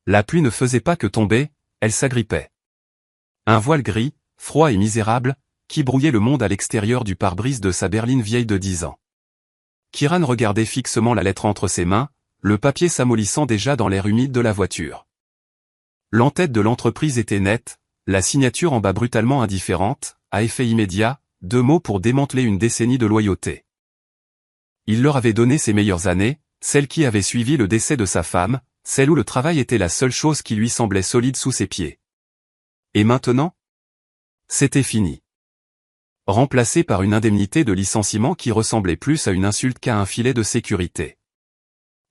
La pluie ne faisait pas que tomber, elle s'agrippait. Un voile gris, froid et misérable, qui brouillait le monde à l'extérieur du pare-brise de sa berline vieille de 10 ans. Kiran regardait fixement la lettre entre ses mains, le papier s'amollissant déjà dans l'air humide de la voiture. L'entête de l'entreprise était nette, la signature en bas brutalement indifférente, à effet immédiat, 2 mots pour démanteler une décennie de loyauté. Il leur avait donné ses meilleures années, celles qui avaient suivi le décès de sa femme, celles où le travail était la seule chose qui lui semblait solide sous ses pieds. Et maintenant? C'était fini. Remplacé par une indemnité de licenciement qui ressemblait plus à une insulte qu'à un filet de sécurité.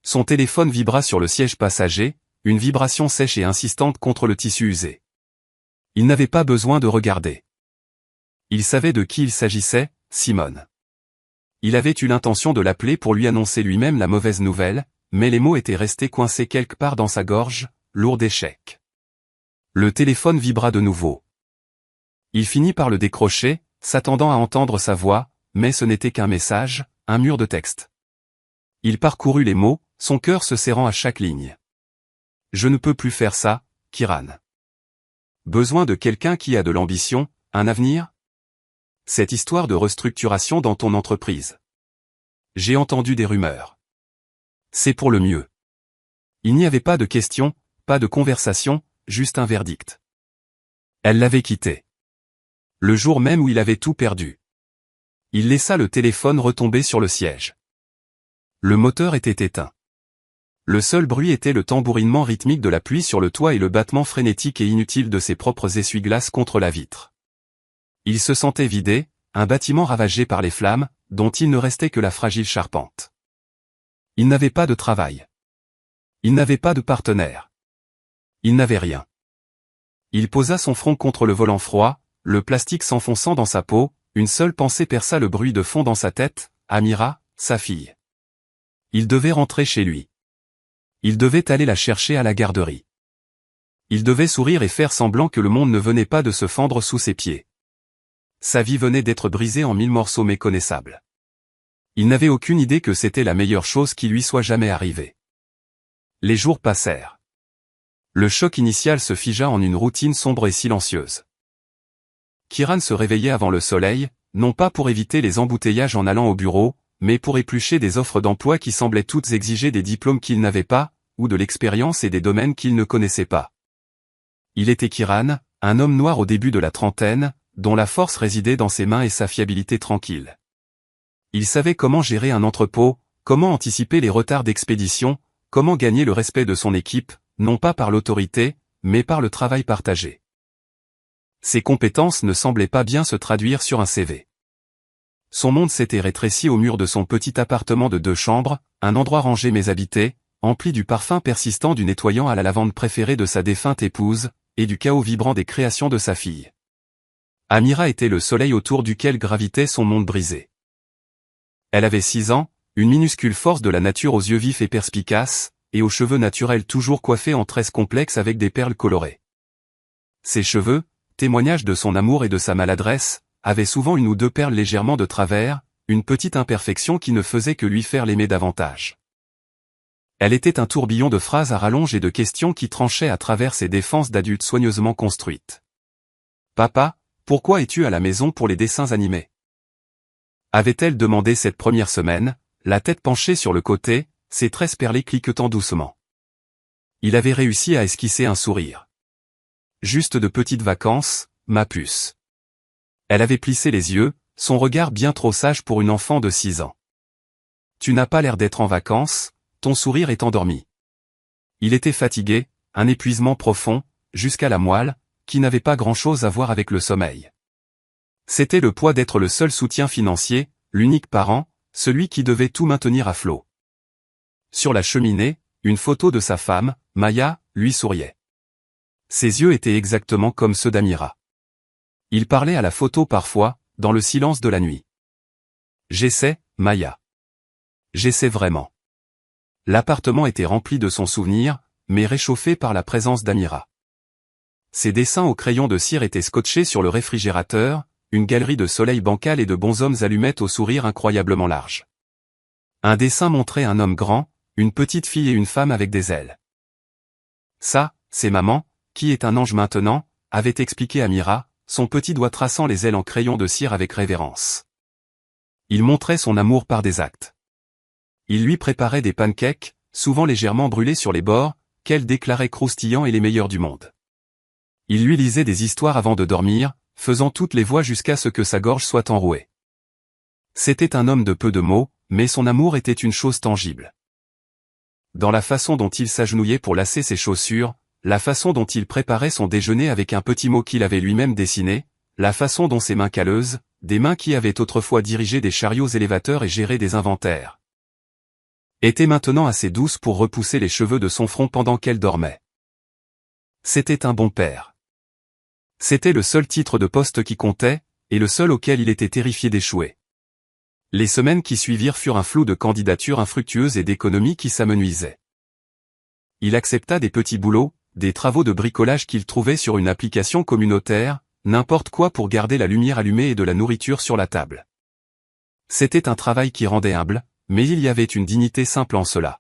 Son téléphone vibra sur le siège passager, une vibration sèche et insistante contre le tissu usé. Il n'avait pas besoin de regarder. Il savait de qui il s'agissait, Simone. Il avait eu l'intention de l'appeler pour lui annoncer lui-même la mauvaise nouvelle, mais les mots étaient restés coincés quelque part dans sa gorge, lourds d'échec. Le téléphone vibra de nouveau. Il finit par le décrocher, s'attendant à entendre sa voix, mais ce n'était qu'un message, un mur de texte. Il parcourut les mots, son cœur se serrant à chaque ligne. Je ne peux plus faire ça, Kiran. Besoin de quelqu'un qui a de l'ambition, un avenir? Cette histoire de restructuration dans ton entreprise. J'ai entendu des rumeurs. C'est pour le mieux. Il n'y avait pas de question, pas de conversation, juste un verdict. Elle l'avait quitté. Le jour même où il avait tout perdu. Il laissa le téléphone retomber sur le siège. Le moteur était éteint. Le seul bruit était le tambourinement rythmique de la pluie sur le toit et le battement frénétique et inutile de ses propres essuie-glaces contre la vitre. Il se sentait vidé, un bâtiment ravagé par les flammes, dont il ne restait que la fragile charpente. Il n'avait pas de travail. Il n'avait pas de partenaire. Il n'avait rien. Il posa son front contre le volant froid, le plastique s'enfonçant dans sa peau, une seule pensée perça le bruit de fond dans sa tête, Amira, sa fille. Il devait rentrer chez lui. Il devait aller la chercher à la garderie. Il devait sourire et faire semblant que le monde ne venait pas de se fendre sous ses pieds. Sa vie venait d'être brisée en 1000 morceaux méconnaissables. Il n'avait aucune idée que c'était la meilleure chose qui lui soit jamais arrivée. Les jours passèrent. Le choc initial se figea en une routine sombre et silencieuse. Kiran se réveillait avant le soleil, non pas pour éviter les embouteillages en allant au bureau, mais pour éplucher des offres d'emploi qui semblaient toutes exiger des diplômes qu'il n'avait pas, ou de l'expérience et des domaines qu'il ne connaissait pas. Il était Kiran, un homme noir au début de la trentaine, dont la force résidait dans ses mains et sa fiabilité tranquille. Il savait comment gérer un entrepôt, comment anticiper les retards d'expédition, comment gagner le respect de son équipe, non pas par l'autorité, mais par le travail partagé. Ses compétences ne semblaient pas bien se traduire sur un CV. Son monde s'était rétréci au mur de son petit appartement de 2 chambres, un endroit rangé mais habité, empli du parfum persistant du nettoyant à la lavande préféré de sa défunte épouse, et du chaos vibrant des créations de sa fille. Amira était le soleil autour duquel gravitait son monde brisé. Elle avait 6 ans, une minuscule force de la nature aux yeux vifs et perspicaces, et aux cheveux naturels toujours coiffés en tresses complexes avec des perles colorées. Ses cheveux, témoignage de son amour et de sa maladresse, avaient souvent 1 ou 2 perles légèrement de travers, une petite imperfection qui ne faisait que lui faire l'aimer davantage. Elle était un tourbillon de phrases à rallonge et de questions qui tranchaient à travers ses défenses d'adulte soigneusement construites. « Papa, pourquoi es-tu à la maison pour les dessins animés ?» avait-elle demandé cette première semaine, la tête penchée sur le côté, ses tresses perlées cliquetant doucement. Il avait réussi à esquisser un sourire. « Juste de petites vacances, ma puce. » Elle avait plissé les yeux, son regard bien trop sage pour une enfant de 6 ans. « Tu n'as pas l'air d'être en vacances, ton sourire est endormi. » Il était fatigué, un épuisement profond, jusqu'à la moelle, qui n'avait pas grand-chose à voir avec le sommeil. C'était le poids d'être le seul soutien financier, l'unique parent, celui qui devait tout maintenir à flot. Sur la cheminée, une photo de sa femme, Maya, lui souriait. Ses yeux étaient exactement comme ceux d'Amira. Il parlait à la photo parfois, dans le silence de la nuit. « J'essaie, Maya. J'essaie vraiment. » L'appartement était rempli de son souvenir, mais réchauffé par la présence d'Amira. Ses dessins au crayon de cire étaient scotchés sur le réfrigérateur, une galerie de soleil bancal et de bonshommes allumettes au sourire incroyablement large. Un dessin montrait un homme grand, une petite fille et une femme avec des ailes. Ça, c'est maman, qui est un ange maintenant, avait expliqué Amira, son petit doigt traçant les ailes en crayon de cire avec révérence. Il montrait son amour par des actes. Il lui préparait des pancakes, souvent légèrement brûlés sur les bords, qu'elle déclarait croustillants et les meilleurs du monde. Il lui lisait des histoires avant de dormir, faisant toutes les voix jusqu'à ce que sa gorge soit enrouée. C'était un homme de peu de mots, mais son amour était une chose tangible. Dans la façon dont il s'agenouillait pour lasser ses chaussures, la façon dont il préparait son déjeuner avec un petit mot qu'il avait lui-même dessiné, la façon dont ses mains calleuses, des mains qui avaient autrefois dirigé des chariots élévateurs et géré des inventaires, étaient maintenant assez douces pour repousser les cheveux de son front pendant qu'elle dormait. C'était un bon père. C'était le seul titre de poste qui comptait, et le seul auquel il était terrifié d'échouer. Les semaines qui suivirent furent un flou de candidatures infructueuses et d'économies qui s'amenuisaient. Il accepta des petits boulots, des travaux de bricolage qu'il trouvait sur une application communautaire, n'importe quoi pour garder la lumière allumée et de la nourriture sur la table. C'était un travail qui rendait humble, mais il y avait une dignité simple en cela.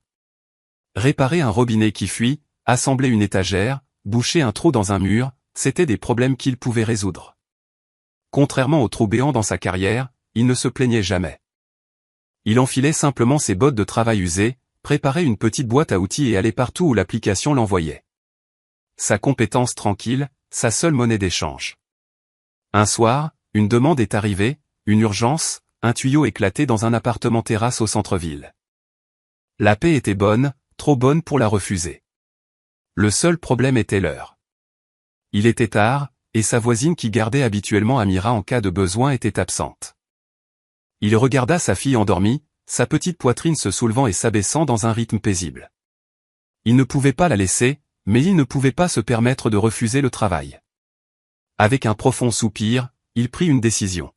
Réparer un robinet qui fuit, assembler une étagère, boucher un trou dans un mur, c'étaient des problèmes qu'il pouvait résoudre. Contrairement aux trous béants dans sa carrière, il ne se plaignait jamais. Il enfilait simplement ses bottes de travail usées, préparait une petite boîte à outils et allait partout où l'application l'envoyait. Sa compétence tranquille, sa seule monnaie d'échange. Un soir, une demande est arrivée, une urgence, un tuyau éclaté dans un appartement terrasse au centre-ville. La paie était bonne, trop bonne pour la refuser. Le seul problème était l'heure. Il était tard, et sa voisine qui gardait habituellement Amira en cas de besoin était absente. Il regarda sa fille endormie, sa petite poitrine se soulevant et s'abaissant dans un rythme paisible. Il ne pouvait pas la laisser, mais il ne pouvait pas se permettre de refuser le travail. Avec un profond soupir, il prit une décision.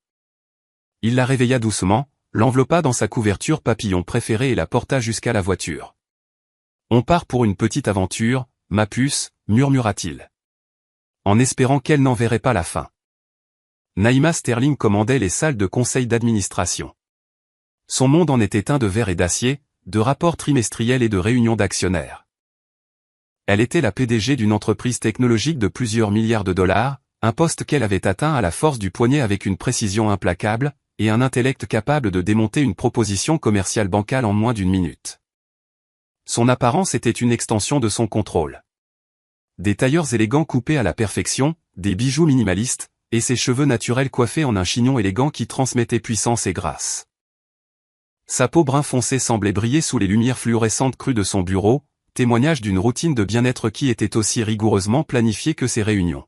Il la réveilla doucement, l'enveloppa dans sa couverture papillon préférée et la porta jusqu'à la voiture. « On part pour une petite aventure, ma puce, murmura-t-il. En espérant qu'elle n'en verrait pas la fin. Naïma Sterling commandait les salles de conseil d'administration. Son monde en était teint de verre et d'acier, de rapports trimestriels et de réunions d'actionnaires. Elle était la PDG d'une entreprise technologique de plusieurs milliards de dollars, un poste qu'elle avait atteint à la force du poignet avec une précision implacable, et un intellect capable de démonter une proposition commerciale bancale en moins d'une minute. Son apparence était une extension de son contrôle. Des tailleurs élégants coupés à la perfection, des bijoux minimalistes, et ses cheveux naturels coiffés en un chignon élégant qui transmettait puissance et grâce. Sa peau brun foncé semblait briller sous les lumières fluorescentes crues de son bureau, témoignage d'une routine de bien-être qui était aussi rigoureusement planifiée que ses réunions.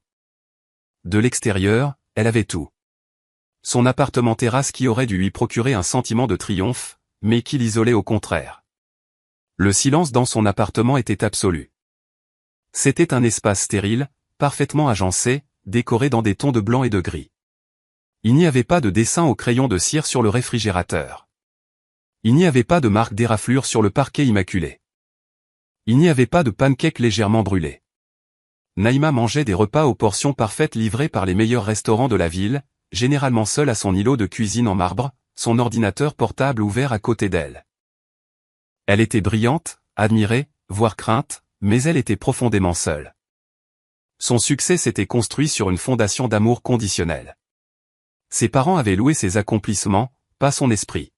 De l'extérieur, elle avait tout. Son appartement terrasse qui aurait dû lui procurer un sentiment de triomphe, mais qui l'isolait au contraire. Le silence dans son appartement était absolu. C'était un espace stérile, parfaitement agencé, décoré dans des tons de blanc et de gris. Il n'y avait pas de dessin au crayon de cire sur le réfrigérateur. Il n'y avait pas de marque d'éraflure sur le parquet immaculé. Il n'y avait pas de pancakes légèrement brûlés. Naïma mangeait des repas aux portions parfaites livrés par les meilleurs restaurants de la ville, généralement seule à son îlot de cuisine en marbre, son ordinateur portable ouvert à côté d'elle. Elle était brillante, admirée, voire crainte, mais elle était profondément seule. Son succès s'était construit sur une fondation d'amour conditionnel. Ses parents avaient loué ses accomplissements, pas son esprit.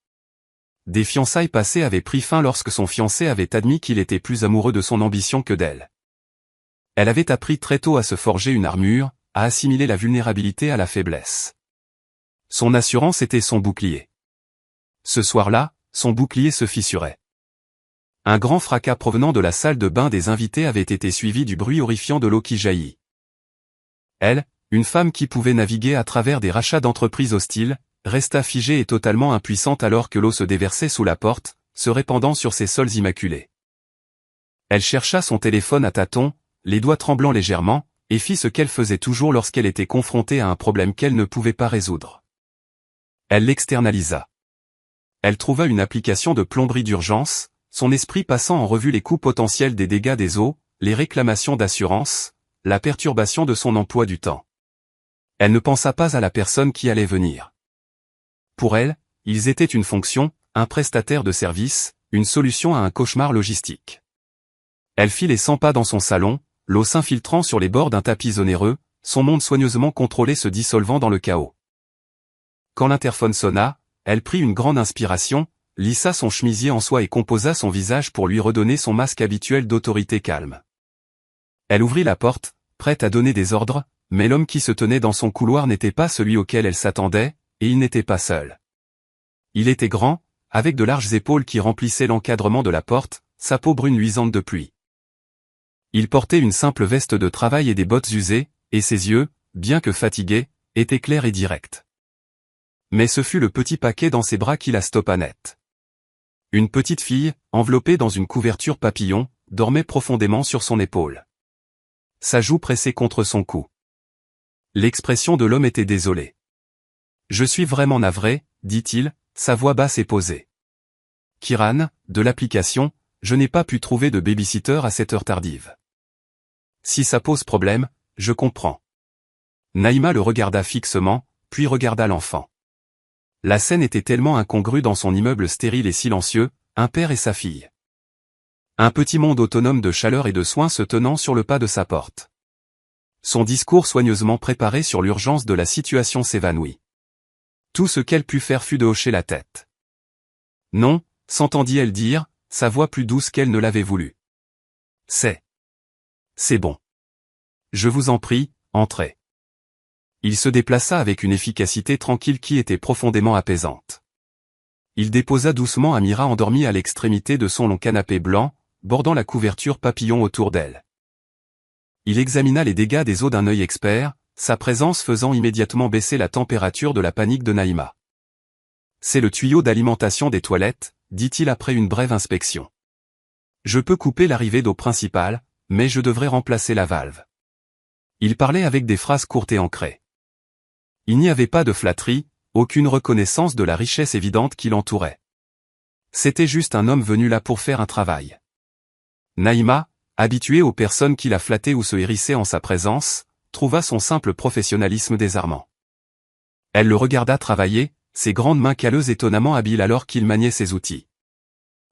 Des fiançailles passées avaient pris fin lorsque son fiancé avait admis qu'il était plus amoureux de son ambition que d'elle. Elle avait appris très tôt à se forger une armure, à assimiler la vulnérabilité à la faiblesse. Son assurance était son bouclier. Ce soir-là, son bouclier se fissurait. Un grand fracas provenant de la salle de bain des invités avait été suivi du bruit horrifiant de l'eau qui jaillit. Elle, une femme qui pouvait naviguer à travers des rachats d'entreprises hostiles, resta figée et totalement impuissante alors que l'eau se déversait sous la porte, se répandant sur ses sols immaculés. Elle chercha son téléphone à tâtons, les doigts tremblant légèrement, et fit ce qu'elle faisait toujours lorsqu'elle était confrontée à un problème qu'elle ne pouvait pas résoudre. Elle l'externalisa. Elle trouva une application de plomberie d'urgence, son esprit passant en revue les coûts potentiels des dégâts des eaux, les réclamations d'assurance, la perturbation de son emploi du temps. Elle ne pensa pas à la personne qui allait venir. Pour elle, ils étaient une fonction, un prestataire de service, une solution à un cauchemar logistique. Elle fit les 100 pas dans son salon, l'eau s'infiltrant sur les bords d'un tapis onéreux, son monde soigneusement contrôlé se dissolvant dans le chaos. Quand l'interphone sonna, elle prit une grande inspiration, lissa son chemisier en soie et composa son visage pour lui redonner son masque habituel d'autorité calme. Elle ouvrit la porte, prête à donner des ordres, mais l'homme qui se tenait dans son couloir n'était pas celui auquel elle s'attendait, et il n'était pas seul. Il était grand, avec de larges épaules qui remplissaient l'encadrement de la porte, sa peau brune luisante de pluie. Il portait une simple veste de travail et des bottes usées, et ses yeux, bien que fatigués, étaient clairs et directs. Mais ce fut le petit paquet dans ses bras qui la stoppa net. Une petite fille, enveloppée dans une couverture papillon, dormait profondément sur son épaule. Sa joue pressée contre son cou. L'expression de l'homme était désolée. « Je suis vraiment navré, dit-il, sa voix basse et posée. Kiran, de l'application, je n'ai pas pu trouver de babysitter à cette heure tardive. Si ça pose problème, je comprends. » Naïma le regarda fixement, puis regarda l'enfant. La scène était tellement incongrue dans son immeuble stérile et silencieux, un père et sa fille. Un petit monde autonome de chaleur et de soins se tenant sur le pas de sa porte. Son discours soigneusement préparé sur l'urgence de la situation s'évanouit. Tout ce qu'elle put faire fut de hocher la tête. Non, s'entendit-elle dire, sa voix plus douce qu'elle ne l'avait voulu. C'est bon. Je vous en prie, entrez. Il se déplaça avec une efficacité tranquille qui était profondément apaisante. Il déposa doucement Amira endormie à l'extrémité de son long canapé blanc, bordant la couverture papillon autour d'elle. Il examina les dégâts des eaux d'un œil expert, sa présence faisant immédiatement baisser la température de la panique de Naïma. « C'est le tuyau d'alimentation des toilettes », dit-il après une brève inspection. « Je peux couper l'arrivée d'eau principale, mais je devrais remplacer la valve. » Il parlait avec des phrases courtes et ancrées. Il n'y avait pas de flatterie, aucune reconnaissance de la richesse évidente qui l'entourait. C'était juste un homme venu là pour faire un travail. Naïma, habituée aux personnes qui la flattaient ou se hérissaient en sa présence, trouva son simple professionnalisme désarmant. Elle le regarda travailler, ses grandes mains calleuses étonnamment habiles alors qu'il maniait ses outils.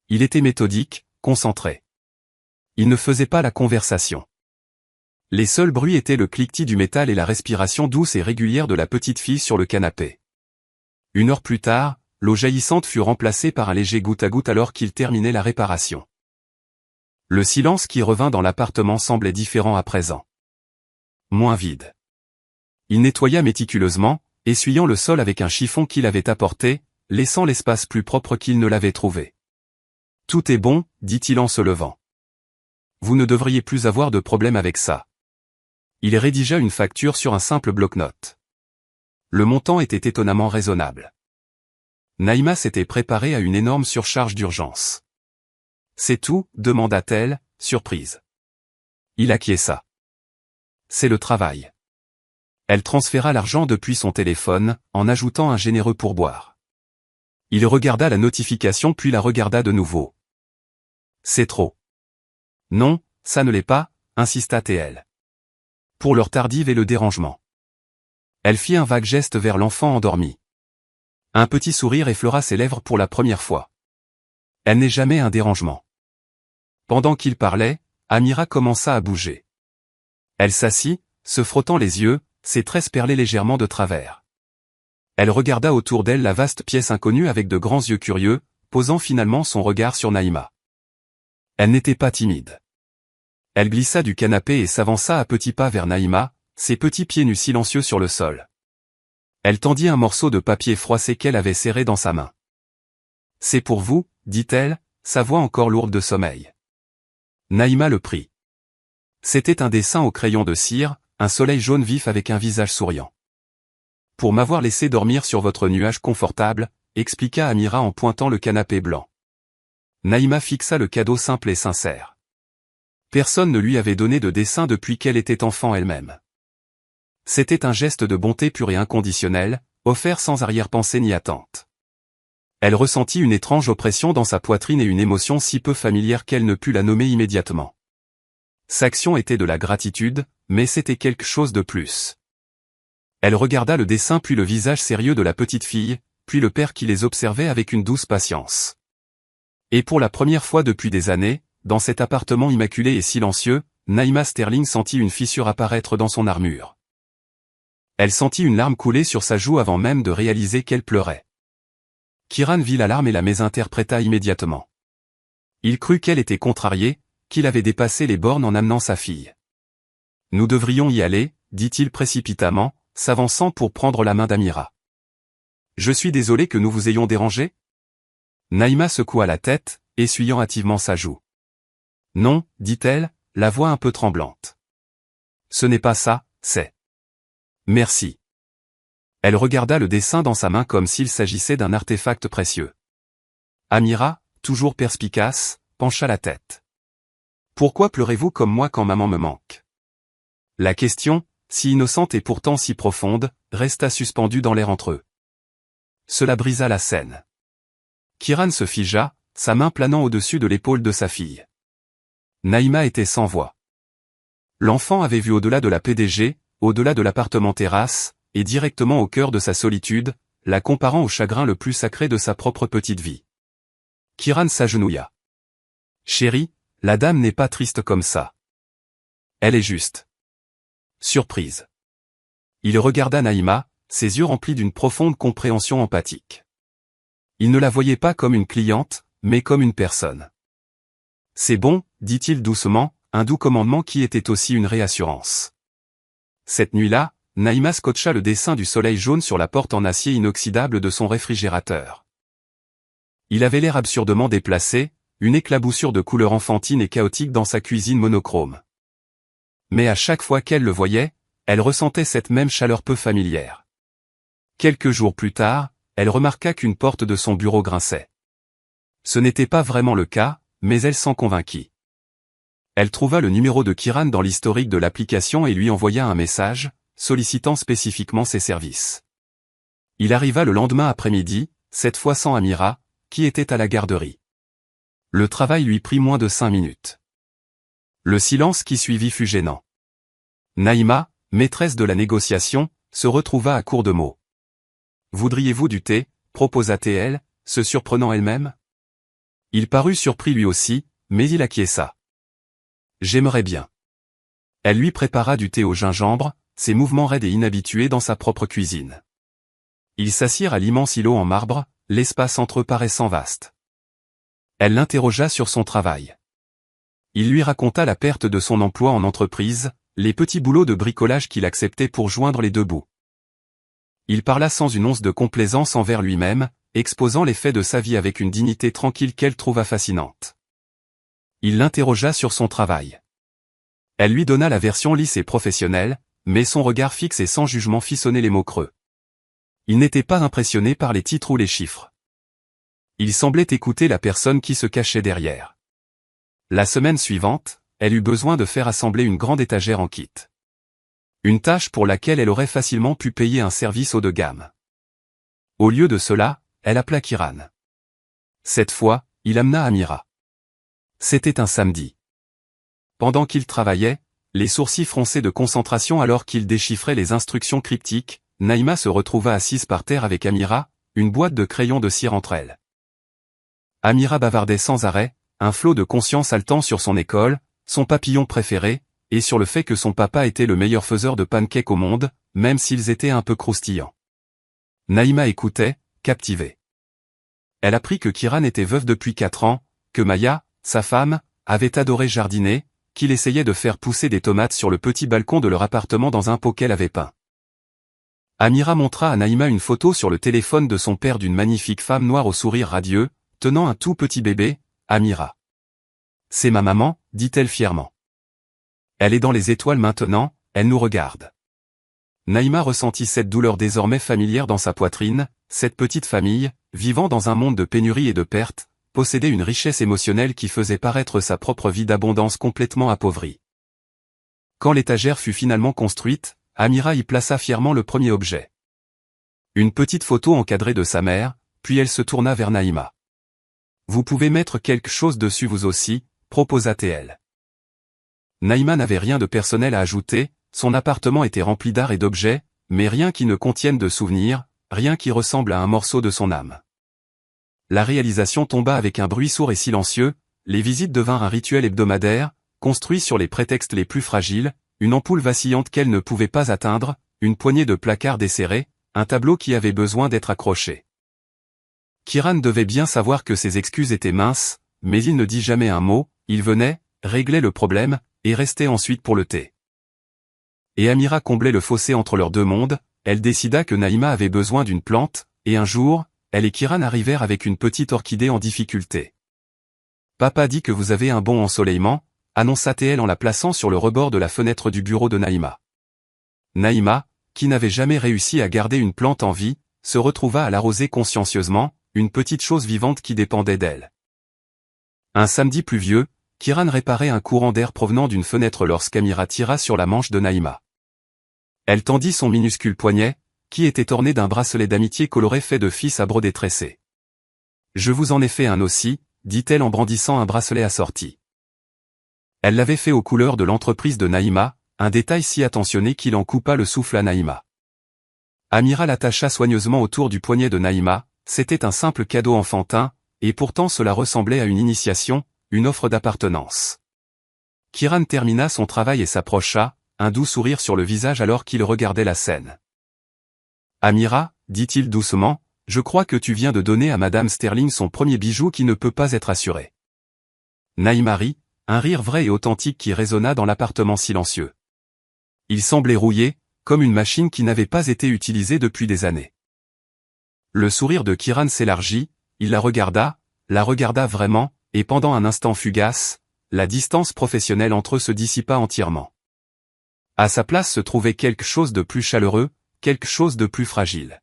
Il était méthodique, concentré. Il ne faisait pas la conversation. Les seuls bruits étaient le cliquetis du métal et la respiration douce et régulière de la petite fille sur le canapé. 1 heure plus tard, l'eau jaillissante fut remplacée par un léger goutte à goutte alors qu'il terminait la réparation. Le silence qui revint dans l'appartement semblait différent à présent. Moins vide. Il nettoya méticuleusement, essuyant le sol avec un chiffon qu'il avait apporté, laissant l'espace plus propre qu'il ne l'avait trouvé. « Tout est bon, dit-il en se levant. Vous ne devriez plus avoir de problème avec ça. » Il rédigea une facture sur un simple bloc-notes. Le montant était étonnamment raisonnable. Naïma s'était préparée à une énorme surcharge d'urgence. « C'est tout ?» demanda-t-elle, surprise. Il acquiesça. « C'est le travail. » Elle transféra l'argent depuis son téléphone, en ajoutant un généreux pourboire. Il regarda la notification puis la regarda de nouveau. « C'est trop. »« Non, ça ne l'est pas, » insista-t-elle. Pour l'heure tardive et le dérangement. Elle fit un vague geste vers l'enfant endormi. Un petit sourire effleura ses lèvres pour la première fois. Elle n'est jamais un dérangement. Pendant qu'il parlait, Amira commença à bouger. Elle s'assit, se frottant les yeux, ses tresses perlaient légèrement de travers. Elle regarda autour d'elle la vaste pièce inconnue avec de grands yeux curieux, posant finalement son regard sur Naïma. Elle n'était pas timide. Elle glissa du canapé et s'avança à petits pas vers Naïma, ses petits pieds nus silencieux sur le sol. Elle tendit un morceau de papier froissé qu'elle avait serré dans sa main. « C'est pour vous, » dit-elle, sa voix encore lourde de sommeil. Naïma le prit. C'était un dessin au crayon de cire, un soleil jaune vif avec un visage souriant. « Pour m'avoir laissé dormir sur votre nuage confortable, » expliqua Amira en pointant le canapé blanc. Naïma fixa le cadeau simple et sincère. Personne ne lui avait donné de dessin depuis qu'elle était enfant elle-même. C'était un geste de bonté pure et inconditionnelle, offert sans arrière-pensée ni attente. Elle ressentit une étrange oppression dans sa poitrine et une émotion si peu familière qu'elle ne put la nommer immédiatement. Sa action était de la gratitude, mais c'était quelque chose de plus. Elle regarda le dessin puis le visage sérieux de la petite fille, puis le père qui les observait avec une douce patience. Et pour la première fois depuis des années, dans cet appartement immaculé et silencieux, Naïma Sterling sentit une fissure apparaître dans son armure. Elle sentit une larme couler sur sa joue avant même de réaliser qu'elle pleurait. Kiran vit la larme et la mésinterpréta immédiatement. Il crut qu'elle était contrariée, qu'il avait dépassé les bornes en amenant sa fille. « Nous devrions y aller », dit-il précipitamment, s'avançant pour prendre la main d'Amira. « Je suis désolé que nous vous ayons dérangé ?» Naïma secoua la tête, essuyant hâtivement sa joue. « Non, dit-elle, la voix un peu tremblante. « Ce n'est pas ça, c'est... » « Merci. » Elle regarda le dessin dans sa main comme s'il s'agissait d'un artefact précieux. Amira, toujours perspicace, pencha la tête. « Pourquoi pleurez-vous comme moi quand maman me manque ?» La question, si innocente et pourtant si profonde, resta suspendue dans l'air entre eux. Cela brisa la scène. Kiran se figea, sa main planant au-dessus de l'épaule de sa fille. Naïma était sans voix. L'enfant avait vu au-delà de la PDG, au-delà de l'appartement terrasse, et directement au cœur de sa solitude, la comparant au chagrin le plus sacré de sa propre petite vie. Kiran s'agenouilla. « Chérie, la dame n'est pas triste comme ça. Elle est juste. » Surprise. Il regarda Naïma, ses yeux remplis d'une profonde compréhension empathique. Il ne la voyait pas comme une cliente, mais comme une personne. « C'est bon, dit-il doucement, un doux commandement qui était aussi une réassurance. Cette nuit-là, Naïma scotcha le dessin du soleil jaune sur la porte en acier inoxydable de son réfrigérateur. Il avait l'air absurdement déplacé, une éclaboussure de couleurs enfantines et chaotiques dans sa cuisine monochrome. Mais à chaque fois qu'elle le voyait, elle ressentait cette même chaleur peu familière. Quelques jours plus tard, elle remarqua qu'une porte de son bureau grinçait. Ce n'était pas vraiment le cas, mais elle s'en convainquit. Elle trouva le numéro de Kiran dans l'historique de l'application et lui envoya un message, sollicitant spécifiquement ses services. Il arriva le lendemain après-midi, cette fois sans Amira, qui était à la garderie. Le travail lui prit moins de 5 minutes. Le silence qui suivit fut gênant. Naïma, maîtresse de la négociation, se retrouva à court de mots. « Voudriez-vous du thé ?» proposa-t-elle, se surprenant elle-même. Il parut surpris lui aussi, mais il acquiesça. « J'aimerais bien. » Elle lui prépara du thé au gingembre, ses mouvements raides et inhabitués dans sa propre cuisine. Ils s'assirent à l'immense îlot en marbre, l'espace entre eux paraissant vaste. Elle l'interrogea sur son travail. Il lui raconta la perte de son emploi en entreprise, les petits boulots de bricolage qu'il acceptait pour joindre les deux bouts. Il parla sans une once de complaisance envers lui-même, exposant les faits de sa vie avec une dignité tranquille qu'elle trouva fascinante. Il l'interrogea sur son travail. Elle lui donna la version lisse et professionnelle, mais son regard fixe et sans jugement fit sonner les mots creux. Il n'était pas impressionné par les titres ou les chiffres. Il semblait écouter la personne qui se cachait derrière. La semaine suivante, elle eut besoin de faire assembler une grande étagère en kit. Une tâche pour laquelle elle aurait facilement pu payer un service haut de gamme. Au lieu de cela, elle appela Kiran. Cette fois, il amena Amira. C'était un samedi. Pendant qu'il travaillait, les sourcils froncés de concentration alors qu'il déchiffrait les instructions cryptiques, Naïma se retrouva assise par terre avec Amira, une boîte de crayons de cire entre elles. Amira bavardait sans arrêt, un flot de conscience haletant sur son école, son papillon préféré, et sur le fait que son papa était le meilleur faiseur de pancakes au monde, même s'ils étaient un peu croustillants. Naïma écoutait, captivée. Elle apprit que Kiran était veuf depuis 4 ans, que Maya, sa femme, avait adoré jardiner, qu'il essayait de faire pousser des tomates sur le petit balcon de leur appartement dans un pot qu'elle avait peint. Amira montra à Naïma une photo sur le téléphone de son père d'une magnifique femme noire au sourire radieux, tenant un tout petit bébé, Amira. « C'est ma maman, dit-elle fièrement. Elle est dans les étoiles maintenant, elle nous regarde. » Naïma ressentit cette douleur désormais familière dans sa poitrine, cette petite famille, vivant dans un monde de pénurie et de perte, possédait une richesse émotionnelle qui faisait paraître sa propre vie d'abondance complètement appauvrie. Quand l'étagère fut finalement construite, Amira y plaça fièrement le premier objet. Une petite photo encadrée de sa mère, puis elle se tourna vers Naïma. « Vous pouvez mettre quelque chose dessus vous aussi », proposa-t-elle. Naïma n'avait rien de personnel à ajouter, son appartement était rempli d'art et d'objets, mais rien qui ne contienne de souvenirs, rien qui ressemble à un morceau de son âme. La réalisation tomba avec un bruit sourd et silencieux, les visites devinrent un rituel hebdomadaire, construit sur les prétextes les plus fragiles, une ampoule vacillante qu'elle ne pouvait pas atteindre, une poignée de placards desserrés, un tableau qui avait besoin d'être accroché. Kiran devait bien savoir que ses excuses étaient minces, mais il ne dit jamais un mot, il venait, réglait le problème, et restait ensuite pour le thé. Et Amira comblait le fossé entre leurs deux mondes, elle décida que Naïma avait besoin d'une plante, et un jour, elle et Kiran arrivèrent avec une petite orchidée en difficulté. « Papa dit que vous avez un bon ensoleillement », annonça TL en la plaçant sur le rebord de la fenêtre du bureau de Naïma. Naïma, qui n'avait jamais réussi à garder une plante en vie, se retrouva à l'arroser consciencieusement, une petite chose vivante qui dépendait d'elle. Un samedi pluvieux, Kiran réparait un courant d'air provenant d'une fenêtre lorsqu'Amira tira sur la manche de Naïma. Elle tendit son minuscule poignet, qui était orné d'un bracelet d'amitié coloré fait de fils à broder tressé. « Je vous en ai fait un aussi », dit-elle en brandissant un bracelet assorti. Elle l'avait fait aux couleurs de l'entreprise de Naïma, un détail si attentionné qu'il en coupa le souffle à Naïma. Amira l'attacha soigneusement autour du poignet de Naïma, c'était un simple cadeau enfantin, et pourtant cela ressemblait à une initiation, une offre d'appartenance. Kiran termina son travail et s'approcha, un doux sourire sur le visage alors qu'il regardait la scène. « Amira, dit-il doucement, je crois que tu viens de donner à Madame Sterling son premier bijou qui ne peut pas être assuré. » Naïma rit, un rire vrai et authentique qui résonna dans l'appartement silencieux. Il semblait rouillé, comme une machine qui n'avait pas été utilisée depuis des années. Le sourire de Kiran s'élargit, il la regarda vraiment, et pendant un instant fugace, la distance professionnelle entre eux se dissipa entièrement. À sa place se trouvait quelque chose de plus chaleureux, quelque chose de plus fragile.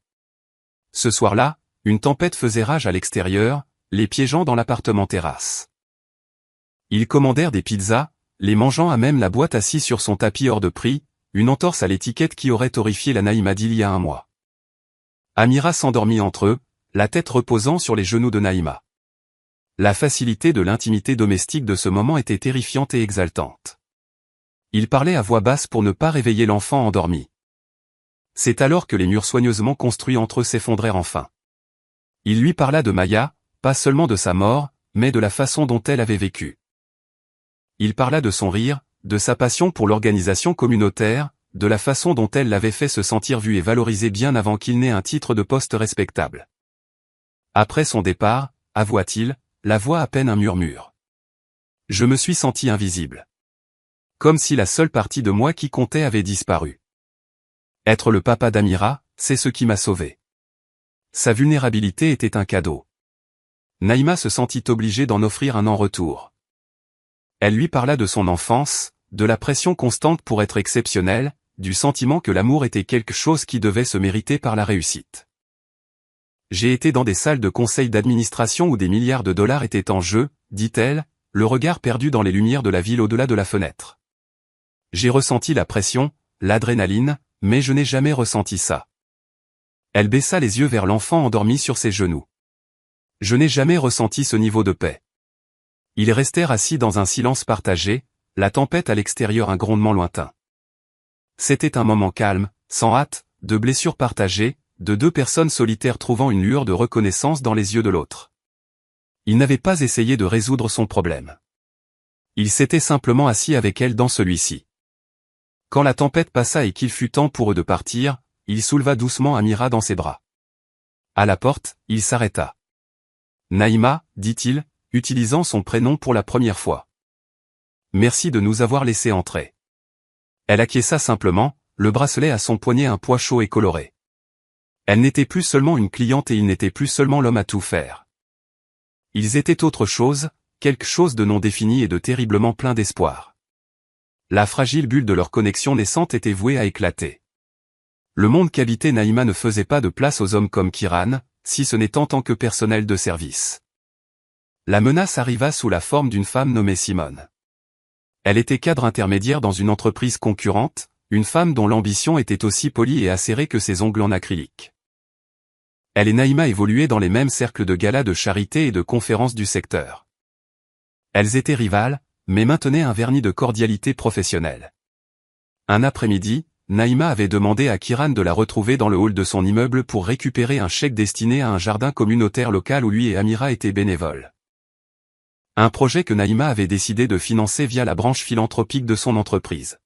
Ce soir-là, une tempête faisait rage à l'extérieur, les piégeant dans l'appartement terrasse. Ils commandèrent des pizzas, les mangeant à même la boîte assis sur son tapis hors de prix, une entorse à l'étiquette qui aurait horrifié la Naïma d'il y a un mois. Amira s'endormit entre eux, la tête reposant sur les genoux de Naïma. La facilité de l'intimité domestique de ce moment était terrifiante et exaltante. Il parlait à voix basse pour ne pas réveiller l'enfant endormi. C'est alors que les murs soigneusement construits entre eux s'effondrèrent enfin. Il lui parla de Maya, pas seulement de sa mort, mais de la façon dont elle avait vécu. Il parla de son rire, de sa passion pour l'organisation communautaire, de la façon dont elle l'avait fait se sentir vue et valorisée bien avant qu'il n'ait un titre de poste respectable. Après son départ, avoua-t-il, la voix à peine un murmure. Je me suis senti invisible. Comme si la seule partie de moi qui comptait avait disparu. Être le papa d'Amira, c'est ce qui m'a sauvé. Sa vulnérabilité était un cadeau. Naïma se sentit obligée d'en offrir un en retour. Elle lui parla de son enfance, de la pression constante pour être exceptionnelle, du sentiment que l'amour était quelque chose qui devait se mériter par la réussite. J'ai été dans des salles de conseil d'administration où des milliards de dollars étaient en jeu, dit-elle, le regard perdu dans les lumières de la ville au-delà de la fenêtre. J'ai ressenti la pression, l'adrénaline, mais je n'ai jamais ressenti ça. Elle baissa les yeux vers l'enfant endormi sur ses genoux. Je n'ai jamais ressenti ce niveau de paix. Ils restèrent assis dans un silence partagé, la tempête à l'extérieur un grondement lointain. C'était un moment calme, sans hâte, de blessures partagées, de deux personnes solitaires trouvant une lueur de reconnaissance dans les yeux de l'autre. Il n'avait pas essayé de résoudre son problème. Il s'était simplement assis avec elle dans celui-ci. Quand la tempête passa et qu'il fut temps pour eux de partir, il souleva doucement Amira dans ses bras. À la porte, il s'arrêta. « Naïma, dit-il, utilisant son prénom pour la première fois. Merci de nous avoir laissé entrer. » Elle acquiesça simplement, le bracelet à son poignet un poids chaud et coloré. Elle n'était plus seulement une cliente et il n'était plus seulement l'homme à tout faire. Ils étaient autre chose, quelque chose de non défini et de terriblement plein d'espoir. La fragile bulle de leur connexion naissante était vouée à éclater. Le monde qu'habitait Naïma ne faisait pas de place aux hommes comme Kiran, si ce n'est en tant que personnel de service. La menace arriva sous la forme d'une femme nommée Simone. Elle était cadre intermédiaire dans une entreprise concurrente, une femme dont l'ambition était aussi polie et acérée que ses ongles en acrylique. Elle et Naïma évoluaient dans les mêmes cercles de galas de charité et de conférences du secteur. Elles étaient rivales, mais maintenaient un vernis de cordialité professionnelle. Un après-midi, Naïma avait demandé à Kiran de la retrouver dans le hall de son immeuble pour récupérer un chèque destiné à un jardin communautaire local où lui et Amira étaient bénévoles. Un projet que Naïma avait décidé de financer via la branche philanthropique de son entreprise.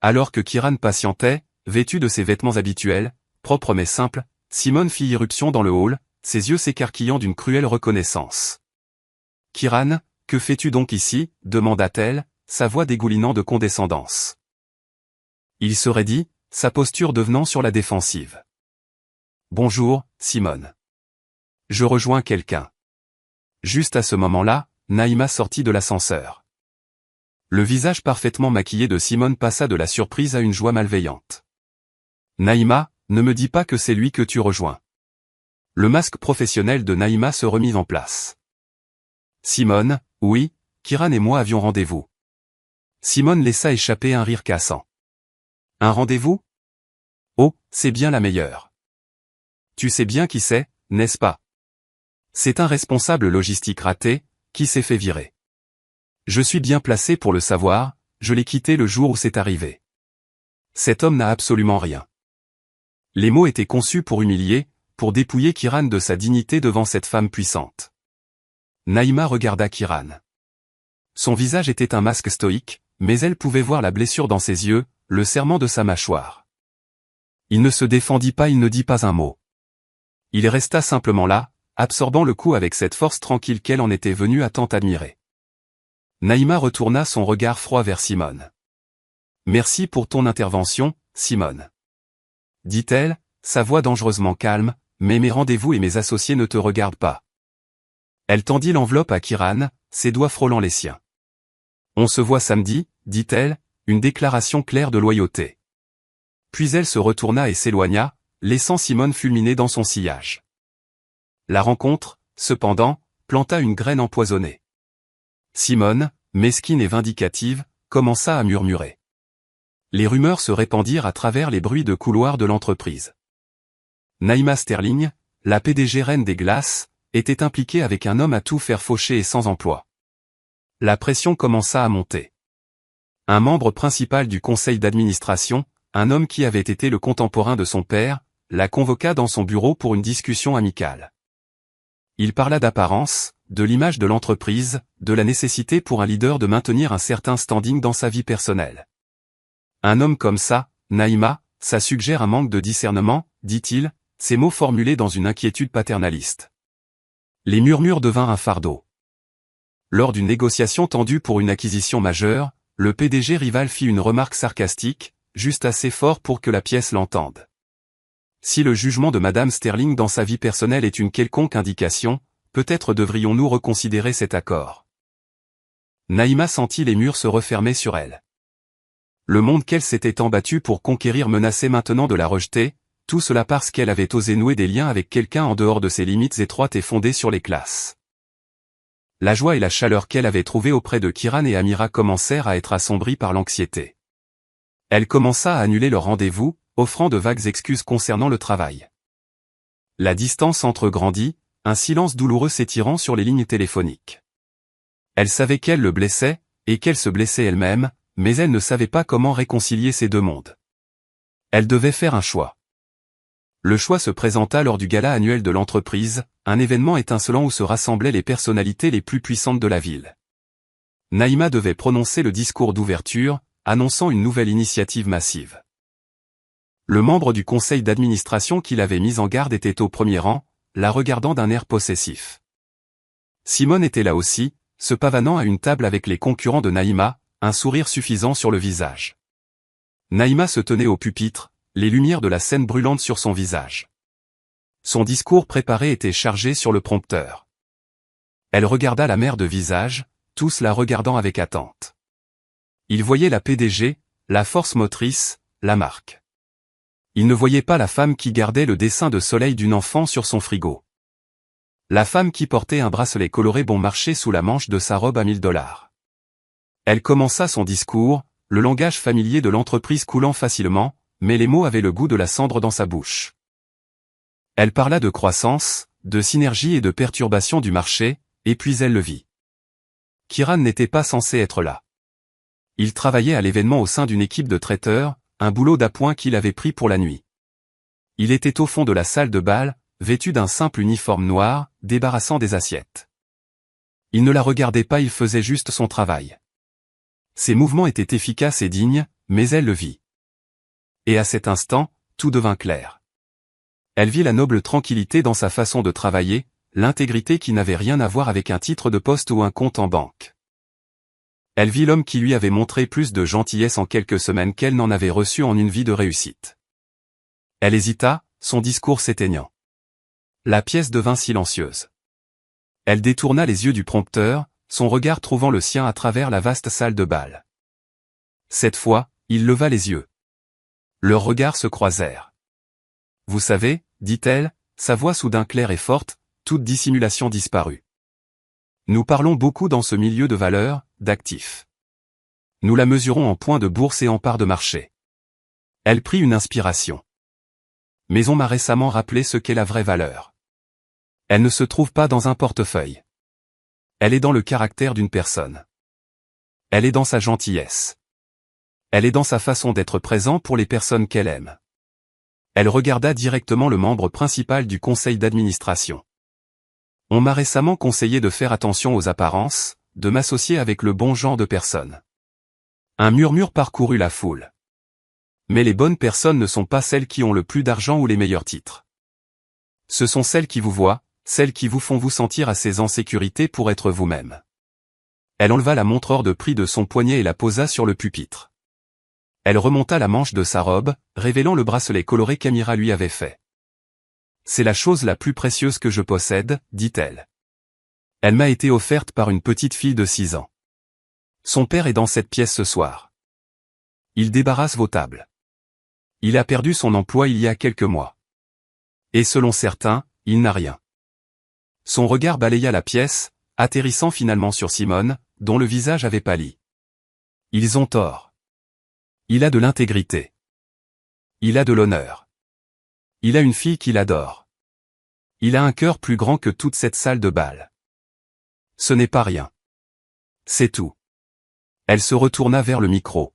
Alors que Kiran patientait, vêtu de ses vêtements habituels, propres mais simples, Simone fit irruption dans le hall, ses yeux s'écarquillant d'une cruelle reconnaissance. « Kiran, que fais-tu donc ici » demanda-t-elle, sa voix dégoulinant de condescendance. Il se raidit, sa posture devenant sur la défensive. « Bonjour, Simone. Je rejoins quelqu'un. » Juste à ce moment-là, Naïma sortit de l'ascenseur. Le visage parfaitement maquillé de Simone passa de la surprise à une joie malveillante. « Naïma, ne me dis pas que c'est lui que tu rejoins. » Le masque professionnel de Naïma se remit en place. « Simone, oui, Kiran et moi avions rendez-vous. » Simone laissa échapper un rire cassant. « Un rendez-vous ? Oh, c'est bien la meilleure. Tu sais bien qui c'est, n'est-ce pas ? C'est un responsable logistique raté, qui s'est fait virer. Je suis bien placé pour le savoir, je l'ai quitté le jour où c'est arrivé. Cet homme n'a absolument rien. » Les mots étaient conçus pour humilier, pour dépouiller Kiran de sa dignité devant cette femme puissante. Naïma regarda Kiran. Son visage était un masque stoïque, mais elle pouvait voir la blessure dans ses yeux, le serrement de sa mâchoire. Il ne se défendit pas, il ne dit pas un mot. Il resta simplement là, absorbant le coup avec cette force tranquille qu'elle en était venue à tant admirer. Naïma retourna son regard froid vers Simone. « Merci pour ton intervention, Simone. » dit-elle, sa voix dangereusement calme, « mais mes rendez-vous et mes associés ne te regardent pas. » Elle tendit l'enveloppe à Kiran, ses doigts frôlant les siens. « On se voit samedi, » dit-elle, une déclaration claire de loyauté. Puis elle se retourna et s'éloigna, laissant Simone fulminer dans son sillage. La rencontre, cependant, planta une graine empoisonnée. Simone, mesquine et vindicative, commença à murmurer. Les rumeurs se répandirent à travers les bruits de couloir de l'entreprise. Naïma Sterling, la PDG reine des glaces, était impliquée avec un homme à tout faire faucher et sans emploi. La pression commença à monter. Un membre principal du conseil d'administration, un homme qui avait été le contemporain de son père, la convoqua dans son bureau pour une discussion amicale. Il parla d'apparence, de l'image de l'entreprise, de la nécessité pour un leader de maintenir un certain standing dans sa vie personnelle. Un homme comme ça, Naïma, ça suggère un manque de discernement, dit-il, ces mots formulés dans une inquiétude paternaliste. Les murmures devinrent un fardeau. Lors d'une négociation tendue pour une acquisition majeure, le PDG rival fit une remarque sarcastique, juste assez fort pour que la pièce l'entende. Si le jugement de Madame Sterling dans sa vie personnelle est une quelconque indication, peut-être devrions-nous reconsidérer cet accord. Naïma sentit les murs se refermer sur elle. Le monde qu'elle s'était tant battue pour conquérir menaçait maintenant de la rejeter, tout cela parce qu'elle avait osé nouer des liens avec quelqu'un en dehors de ses limites étroites et fondées sur les classes. La joie et la chaleur qu'elle avait trouvées auprès de Kiran et Amira commencèrent à être assombries par l'anxiété. Elle commença à annuler leur rendez-vous, offrant de vagues excuses concernant le travail. La distance entre grandit, un silence douloureux s'étirant sur les lignes téléphoniques. Elle savait qu'elle le blessait, et qu'elle se blessait elle-même, mais elle ne savait pas comment réconcilier ces deux mondes. Elle devait faire un choix. Le choix se présenta lors du gala annuel de l'entreprise, un événement étincelant où se rassemblaient les personnalités les plus puissantes de la ville. Naïma devait prononcer le discours d'ouverture, annonçant une nouvelle initiative massive. Le membre du conseil d'administration qui l'avait mise en garde était au premier rang, la regardant d'un air possessif. Simone était là aussi, se pavanant à une table avec les concurrents de Naïma, un sourire suffisant sur le visage. Naïma se tenait au pupitre, les lumières de la scène brûlantes sur son visage. Son discours préparé était chargé sur le prompteur. Elle regarda la mère de visage, tous la regardant avec attente. Ils voyaient la PDG, la force motrice, la marque. Ils ne voyaient pas la femme qui gardait le dessin de soleil d'une enfant sur son frigo. La femme qui portait un bracelet coloré bon marché sous la manche de sa robe à $1000. Elle commença son discours, le langage familier de l'entreprise coulant facilement, mais les mots avaient le goût de la cendre dans sa bouche. Elle parla de croissance, de synergie et de perturbation du marché, et puis elle le vit. Kiran n'était pas censé être là. Il travaillait à l'événement au sein d'une équipe de traiteurs, un boulot d'appoint qu'il avait pris pour la nuit. Il était au fond de la salle de bal, vêtu d'un simple uniforme noir, débarrassant des assiettes. Il ne la regardait pas, il faisait juste son travail. Ses mouvements étaient efficaces et dignes, mais elle le vit. Et à cet instant, tout devint clair. Elle vit la noble tranquillité dans sa façon de travailler, l'intégrité qui n'avait rien à voir avec un titre de poste ou un compte en banque. Elle vit l'homme qui lui avait montré plus de gentillesse en quelques semaines qu'elle n'en avait reçu en une vie de réussite. Elle hésita, son discours s'éteignant. La pièce devint silencieuse. Elle détourna les yeux du prompteur, son regard trouvant le sien à travers la vaste salle de bal. Cette fois, il leva les yeux. Leurs regards se croisèrent. « Vous savez, dit-elle, sa voix soudain claire et forte, toute dissimulation disparue. Nous parlons beaucoup dans ce milieu de valeurs, d'actifs. Nous la mesurons en points de bourse et en parts de marché. » Elle prit une inspiration. « Mais on m'a récemment rappelé ce qu'est la vraie valeur. Elle ne se trouve pas dans un portefeuille. Elle est dans le caractère d'une personne. Elle est dans sa gentillesse. Elle est dans sa façon d'être présent pour les personnes qu'elle aime. » Elle regarda directement le membre principal du conseil d'administration. « On m'a récemment conseillé de faire attention aux apparences, de m'associer avec le bon genre de personnes. » Un murmure parcourut la foule. Mais les bonnes personnes ne sont pas celles qui ont le plus d'argent ou les meilleurs titres. Ce sont celles qui vous voient, celles qui vous font vous sentir assez en sécurité pour être vous-même. Elle enleva la montre hors de prix de son poignet et la posa sur le pupitre. Elle remonta la manche de sa robe, révélant le bracelet coloré qu'Amira lui avait fait. « C'est la chose la plus précieuse que je possède, dit-elle. Elle m'a été offerte par une petite fille de 6 ans. Son père est dans cette pièce ce soir. Il débarrasse vos tables. Il a perdu son emploi il y a quelques mois. Et selon certains, il n'a rien. » Son regard balaya la pièce, atterrissant finalement sur Simone, dont le visage avait pâli. « Ils ont tort. Il a de l'intégrité. Il a de l'honneur. Il a une fille qu'il adore. Il a un cœur plus grand que toute cette salle de bal. Ce n'est pas rien. C'est tout. » Elle se retourna vers le micro.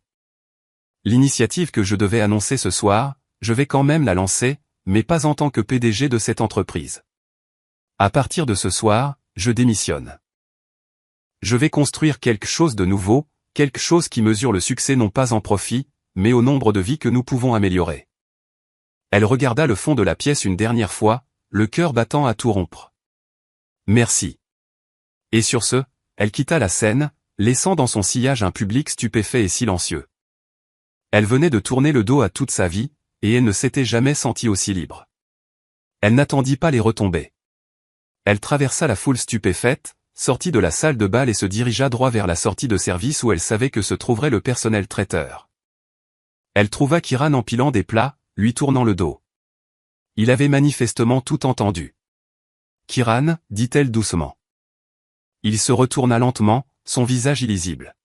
« L'initiative que je devais annoncer ce soir, je vais quand même la lancer, mais pas en tant que PDG de cette entreprise. À partir de ce soir, je démissionne. Je vais construire quelque chose de nouveau, quelque chose qui mesure le succès non pas en profit, mais au nombre de vies que nous pouvons améliorer. » Elle regarda le fond de la pièce une dernière fois, le cœur battant à tout rompre. « Merci. » Et sur ce, elle quitta la scène, laissant dans son sillage un public stupéfait et silencieux. Elle venait de tourner le dos à toute sa vie, et elle ne s'était jamais sentie aussi libre. Elle n'attendit pas les retombées. Elle traversa la foule stupéfaite, sortit de la salle de bal et se dirigea droit vers la sortie de service où elle savait que se trouverait le personnel traiteur. Elle trouva Kiran empilant des plats, lui tournant le dos. Il avait manifestement tout entendu. « Kiran, dit-elle doucement. » Il se retourna lentement, son visage illisible.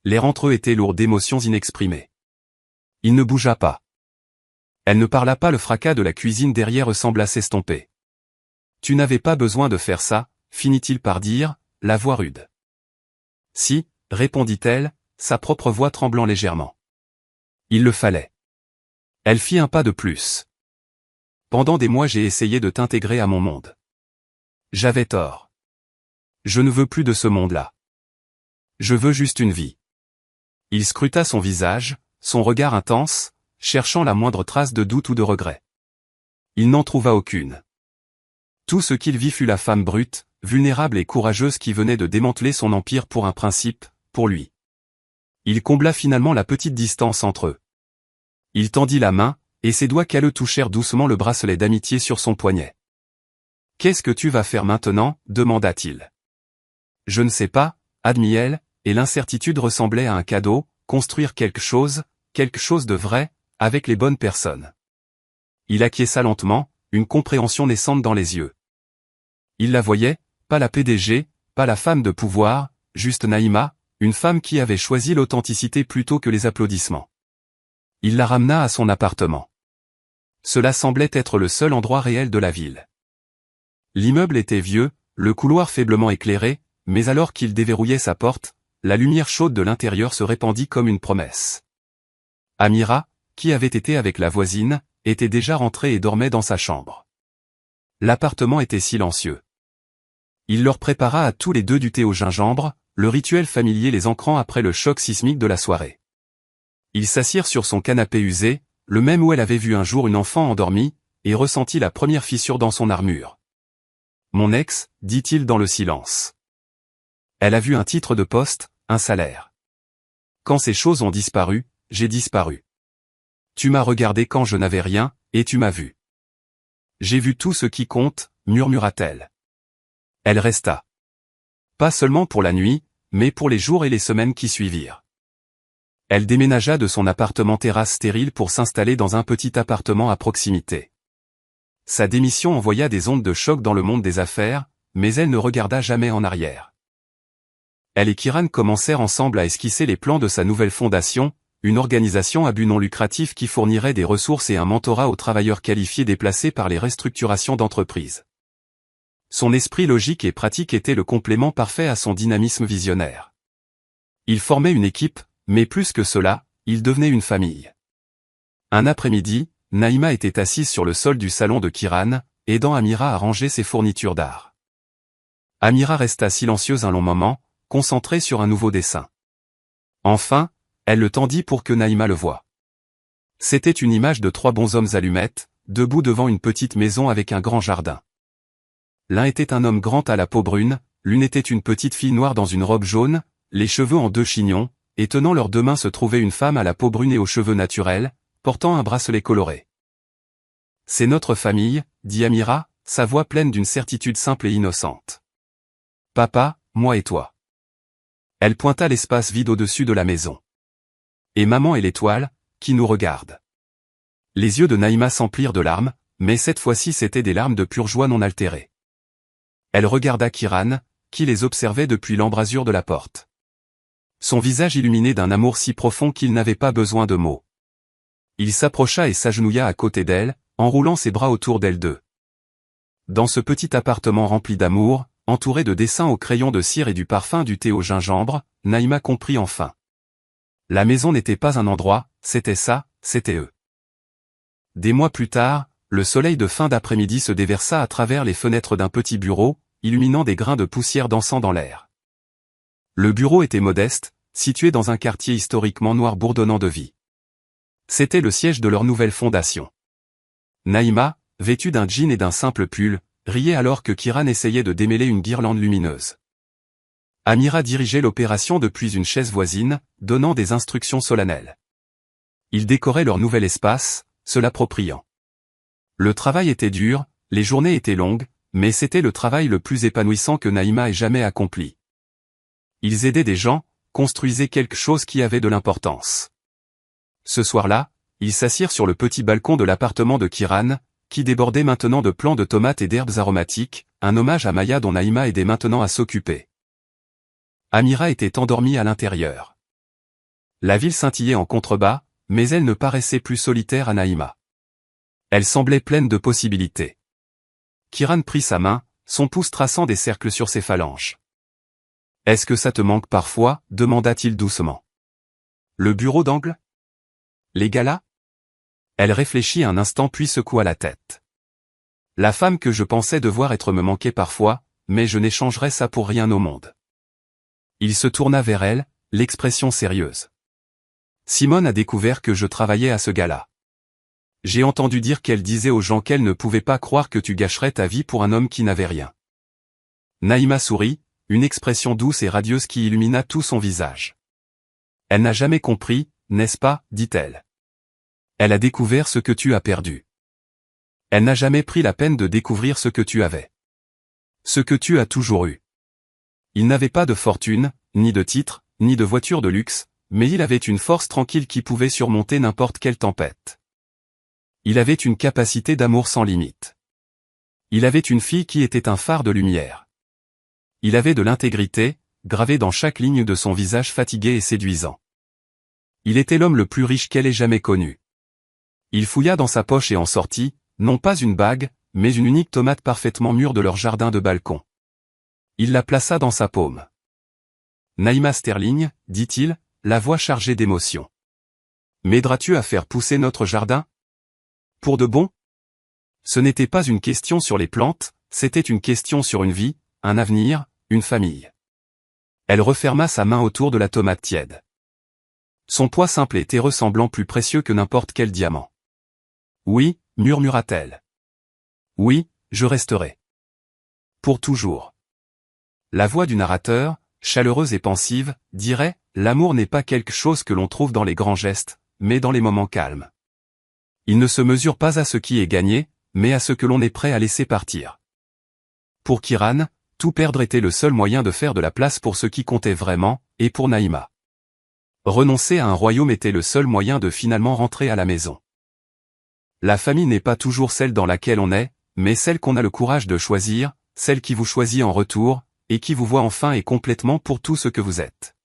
L'air entre eux était lourd d'émotions inexprimées. Il ne bougea pas. Elle ne parla pas, le fracas de la cuisine derrière sembla s'estomper. « Tu n'avais pas besoin de faire ça, finit-il par dire, la voix rude. « Si, répondit-elle, sa propre voix tremblant légèrement. Il le fallait. » Elle fit un pas de plus. « Pendant des mois j'ai essayé de t'intégrer à mon monde. J'avais tort. Je ne veux plus de ce monde-là. Je veux juste une vie. » Il scruta son visage, son regard intense, cherchant la moindre trace de doute ou de regret. Il n'en trouva aucune. Tout ce qu'il vit fut la femme brute, vulnérable et courageuse qui venait de démanteler son empire pour un principe, pour lui. Il combla finalement la petite distance entre eux. Il tendit la main, et ses doigts calleux touchèrent doucement le bracelet d'amitié sur son poignet. « Qu'est-ce que tu vas faire maintenant » demanda-t-il. « Je ne sais pas » admit-elle, et l'incertitude ressemblait à un cadeau, construire quelque chose de vrai, avec les bonnes personnes. Il acquiesça lentement, une compréhension naissante dans les yeux. Il la voyait, pas la PDG, pas la femme de pouvoir, juste Naïma, une femme qui avait choisi l'authenticité plutôt que les applaudissements. Il la ramena à son appartement. Cela semblait être le seul endroit réel de la ville. L'immeuble était vieux, le couloir faiblement éclairé, mais alors qu'il déverrouillait sa porte, la lumière chaude de l'intérieur se répandit comme une promesse. Amira, qui avait été avec la voisine, était déjà rentrée et dormait dans sa chambre. L'appartement était silencieux. Il leur prépara à tous les deux du thé au gingembre, le rituel familier les ancrant après le choc sismique de la soirée. Ils s'assirent sur son canapé usé, le même où elle avait vu un jour une enfant endormie, et ressentit la première fissure dans son armure. « Mon ex », dit-il dans le silence. Elle a vu un titre de poste, un salaire. Quand ces choses ont disparu, j'ai disparu. Tu m'as regardé quand je n'avais rien, et tu m'as vu. J'ai vu tout ce qui compte, murmura-t-elle. Elle resta. Pas seulement pour la nuit, mais pour les jours et les semaines qui suivirent. Elle déménagea de son appartement terrasse stérile pour s'installer dans un petit appartement à proximité. Sa démission envoya des ondes de choc dans le monde des affaires, mais elle ne regarda jamais en arrière. Elle et Kiran commencèrent ensemble à esquisser les plans de sa nouvelle fondation, une organisation à but non lucratif qui fournirait des ressources et un mentorat aux travailleurs qualifiés déplacés par les restructurations d'entreprises. Son esprit logique et pratique était le complément parfait à son dynamisme visionnaire. Il formait une équipe, mais plus que cela, il devenait une famille. Un après-midi, Naïma était assise sur le sol du salon de Kiran, aidant Amira à ranger ses fournitures d'art. Amira resta silencieuse un long moment, concentrée sur un nouveau dessin. Enfin, elle le tendit pour que Naïma le voie. C'était une image de 3 bonshommes allumettes, debout devant une petite maison avec un grand jardin. L'un était un homme grand à la peau brune, l'une était une petite fille noire dans une robe jaune, les cheveux en 2 chignons, et tenant leurs 2 mains se trouvait une femme à la peau brune et aux cheveux naturels, portant un bracelet coloré. « C'est notre famille », dit Amira, sa voix pleine d'une certitude simple et innocente. « Papa, moi et toi. » Elle pointa l'espace vide au-dessus de la maison. « Et maman et l'étoile, qui nous regarde. » Les yeux de Naïma s'emplirent de larmes, mais cette fois-ci c'étaient des larmes de pure joie non altérées. Elle regarda Kiran, qui les observait depuis l'embrasure de la porte. Son visage illuminé d'un amour si profond qu'il n'avait pas besoin de mots. Il s'approcha et s'agenouilla à côté d'elle, enroulant ses bras autour d'elle deux. Dans ce petit appartement rempli d'amour, entouré de dessins au crayon de cire et du parfum du thé au gingembre, Naïma comprit enfin. La maison n'était pas un endroit, c'était ça, c'était eux. Des mois plus tard, le soleil de fin d'après-midi se déversa à travers les fenêtres d'un petit bureau, illuminant des grains de poussière dansant dans l'air. Le bureau était modeste, situé dans un quartier historiquement noir bourdonnant de vie. C'était le siège de leur nouvelle fondation. Naïma, vêtue d'un jean et d'un simple pull, riait alors que Kiran essayait de démêler une guirlande lumineuse. Amira dirigeait l'opération depuis une chaise voisine, donnant des instructions solennelles. Ils décoraient leur nouvel espace, se l'appropriant. Le travail était dur, les journées étaient longues, mais c'était le travail le plus épanouissant que Naïma ait jamais accompli. Ils aidaient des gens, construisaient quelque chose qui avait de l'importance. Ce soir-là, ils s'assirent sur le petit balcon de l'appartement de Kiran, qui débordait maintenant de plants de tomates et d'herbes aromatiques, un hommage à Maya dont Naïma aidait maintenant à s'occuper. Amira était endormie à l'intérieur. La ville scintillait en contrebas, mais elle ne paraissait plus solitaire à Naïma. Elle semblait pleine de possibilités. Kiran prit sa main, son pouce traçant des cercles sur ses phalanges. « Est-ce que ça te manque parfois ?» demanda-t-il doucement. « Le bureau d'angle ? Les galas ?» Elle réfléchit un instant puis secoua la tête. « La femme que je pensais devoir être me manquait parfois, mais je n'échangerais ça pour rien au monde. » Il se tourna vers elle, l'expression sérieuse. « Simone a découvert que je travaillais à ce gala. J'ai entendu dire qu'elle disait aux gens qu'elle ne pouvait pas croire que tu gâcherais ta vie pour un homme qui n'avait rien. » Naïma sourit, une expression douce et radieuse qui illumina tout son visage. « Elle n'a jamais compris, n'est-ce pas ?» dit-elle. « Elle a découvert ce que tu as perdu. Elle n'a jamais pris la peine de découvrir ce que tu avais. Ce que tu as toujours eu. Il n'avait pas de fortune, ni de titre, ni de voiture de luxe, mais il avait une force tranquille qui pouvait surmonter n'importe quelle tempête. Il avait une capacité d'amour sans limite. Il avait une fille qui était un phare de lumière. Il avait de l'intégrité, gravée dans chaque ligne de son visage fatigué et séduisant. Il était l'homme le plus riche qu'elle ait jamais connu. Il fouilla dans sa poche et en sortit, non pas une bague, mais une unique tomate parfaitement mûre de leur jardin de balcon. Il la plaça dans sa paume. « Naïma Sterling, dit-il, la voix chargée d'émotion. M'aideras-tu à faire pousser notre jardin ? Pour de bon ? Ce n'était pas une question sur les plantes, c'était une question sur une vie, un avenir, une famille. Elle referma sa main autour de la tomate tiède. Son poids simple et terreux semblant plus précieux que n'importe quel diamant. Oui, murmura-t-elle. Oui, je resterai. Pour toujours. La voix du narrateur, chaleureuse et pensive, dirait, l'amour n'est pas quelque chose que l'on trouve dans les grands gestes, mais dans les moments calmes. Il ne se mesure pas à ce qui est gagné, mais à ce que l'on est prêt à laisser partir. Pour Kiran, tout perdre était le seul moyen de faire de la place pour ce qui comptait vraiment, et pour Naïma. Renoncer à un royaume était le seul moyen de finalement rentrer à la maison. La famille n'est pas toujours celle dans laquelle on est, mais celle qu'on a le courage de choisir, celle qui vous choisit en retour, et qui vous voit enfin et complètement pour tout ce que vous êtes.